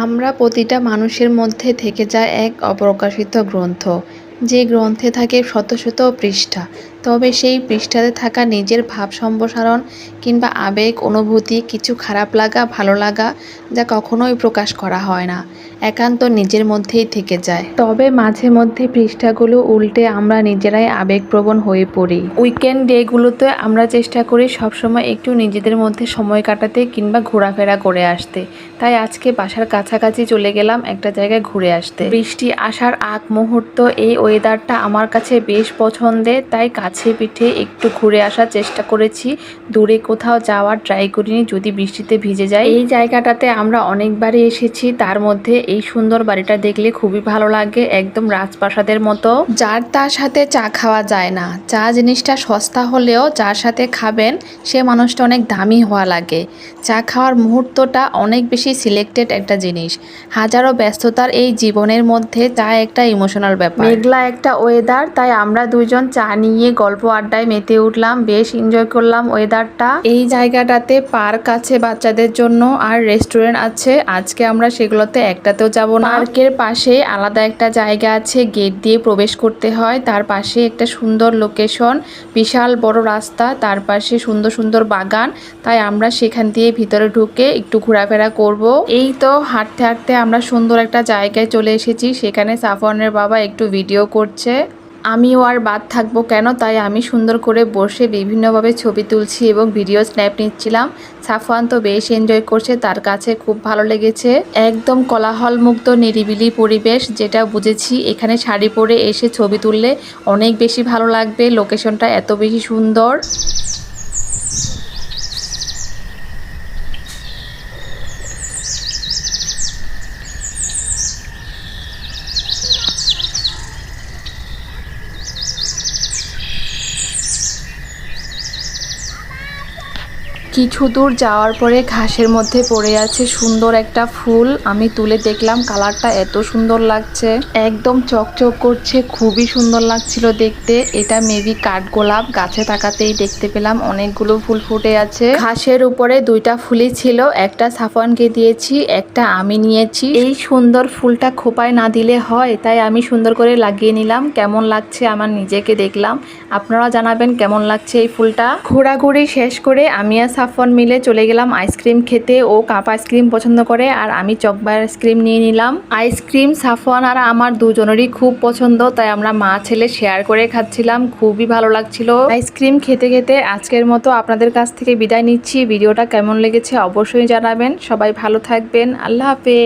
আমরা প্রতিটা মানুষের মধ্যে থেকে যায় এক অপ্রকাশিত গ্রন্থ, যে গ্রন্থে থাকে শত শত পৃষ্ঠা। তবে সেই পৃষ্ঠাতে থাকা নিজের ভাব সম্প্রসারণ কিংবা আবেগ অনুভূতি, কিছু খারাপ লাগা ভালো লাগা, যা কখনোই প্রকাশ করা হয় না, একান্ত নিজের মধ্যেই থেকে যায়। তবে মাঝে মধ্যে পৃষ্ঠাগুলো উল্টে আমরা নিজেরাই আবেগপ্রবণ হয়ে পড়ি। উইকেন্ড ডেগুলোতে আমরা চেষ্টা করি সবসময় একটু নিজেদের মধ্যে সময় কাটাতে কিংবা ঘোরাফেরা করে আসতে। তাই আজকে বাসার কাছাকাছি চলে গেলাম একটা জায়গায় ঘুরে আসতে। বৃষ্টি আসার আগ মুহূর্ত, এই ওয়েদারটা আমার কাছে বেশ পছন্দের, তাই কাছে পিঠে একটু ঘুরে আসার চেষ্টা করেছি। দূরে কোথাও যাওয়ার ট্রাই করিনি, যদি বৃষ্টিতে ভিজে যায়। এই জায়গাটাতে আমরা অনেকবারই এসেছি, তার মধ্যে এই সুন্দর বাড়িটা দেখলে খুবই ভালো লাগে, একদম রাজপ্রাসাদের মতো। যার তার সাথে চা খাওয়া যায় না, চা জিনিসটা সস্তা হলেও যার সাথে খাবেন সে মানুষটা অনেক দামি হওয়া লাগে। চা খাওয়ার মুহূর্তটা অনেক বেশি সিলেক্টেড একটা জিনিস। হাজারো ব্যস্ততার এই জীবনের মধ্যে চা একটা ইমোশনাল ব্যাপার। মেঘলা একটা ওয়েদার, তাই আমরা দুইজন চা নিয়ে গল্প আড্ডায় মেতে উঠলাম, বেশ এনজয় করলাম ওয়েদারটা। এই জায়গাটাতে পার্ক আছে বাচ্চাদের জন্য, আর রেস্টুরেন্ট আছে। আজকে আমরা সেগুলোতে একটাতেও যাব না। পার্কের পাশে আলাদা একটা জায়গা আছে, গেট দিয়ে প্রবেশ করতে হয়, তার পাশে একটা সুন্দর লোকেশন, বিশাল বড় রাস্তা, তার পাশে সুন্দর সুন্দর বাগান। তাই আমরা সেখান দিয়ে ভিতরে ঢুকে একটু ঘোরাফেরা করব। এই তো হাঁটতে হাঁটতে আমরা সুন্দর একটা জায়গায় চলে এসেছি, সেখানে সাফওয়ানের বাবা একটু ভিডিও করছে। আমিও আর বাদ থাকবো কেন, তাই আমি সুন্দর করে বসে বিভিন্নভাবে ছবি তুলছি এবং ভিডিও স্ন্যাপ নিচ্ছিলাম। সাফওয়ান তো বেশ এনজয় করছে, তার কাছে খুব ভালো লেগেছে। একদম কোলাহলমুক্ত নিরিবিলি পরিবেশ, যেটা বুঝেছি এখানে শাড়ি পরে এসে ছবি তুললে অনেক বেশি ভালো লাগবে। লোকেশনটা এত বেশি সুন্দর। কিছু দূর যাওয়ার পরে ঘাসের মধ্যে পড়ে আছে সুন্দর একটা ফুল। আমি তুলে দেখলাম, কালারটা এত সুন্দর লাগছে, একদম চকচক করছে, খুবই সুন্দর লাগছিল দেখতে। এটা মেবি কাঠগোলাপ, গাছে তাকাতেই দেখতে পেলাম অনেকগুলো ফুল ফুটে আছে। ঘাসের উপরে দুইটা ফুলই ছিল, একটা সাফওয়ানকে দিয়েছি, একটা আমি নিয়েছি। এই সুন্দর ফুলটা খোপায় না দিলে হয়, তাই আমি সুন্দর করে লাগিয়ে নিলাম। কেমন লাগছে আমার নিজেকে দেখলাম, আপনারা জানাবেন কেমন লাগছে এই ফুলটা। ঘোরাঘুরি শেষ করে আমি আর সাফওয়ান মিলে চলে গেলাম আইসক্রিম খেতে। ও কাপ আইসক্রিম পছন্দ করে আর আমি চকবার আইসক্রিম নিয়ে নিলাম। আইসক্রিম সাফওয়ান আর আমার দুজনেরই খুব পছন্দ, তাই আমরা মা ছেলে শেয়ার করে খাচ্ছিলাম, খুবই ভালো লাগছিল আইসক্রিম খেতে খেতে। আজকের মতো আপনাদের কাছ থেকে বিদায় নিচ্ছি। ভিডিওটা কেমন লেগেছে অবশ্যই জানাবেন। সবাই ভালো থাকবেন, আল্লাহ হাফেজ।